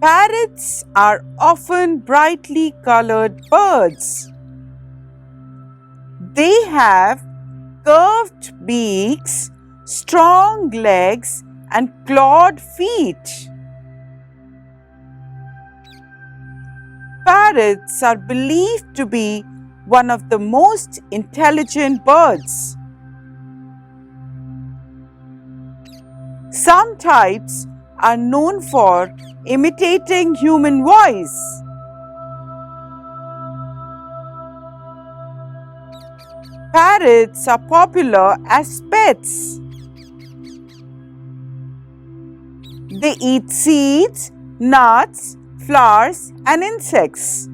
Parrots are often brightly colored birds. They have curved beaks, strong legs, and clawed feet. Parrots are believed to be one of the most intelligent birds. Some types are known for imitating human voice. Parrots are popular as pets. They eat seeds, nuts, flowers, and insects.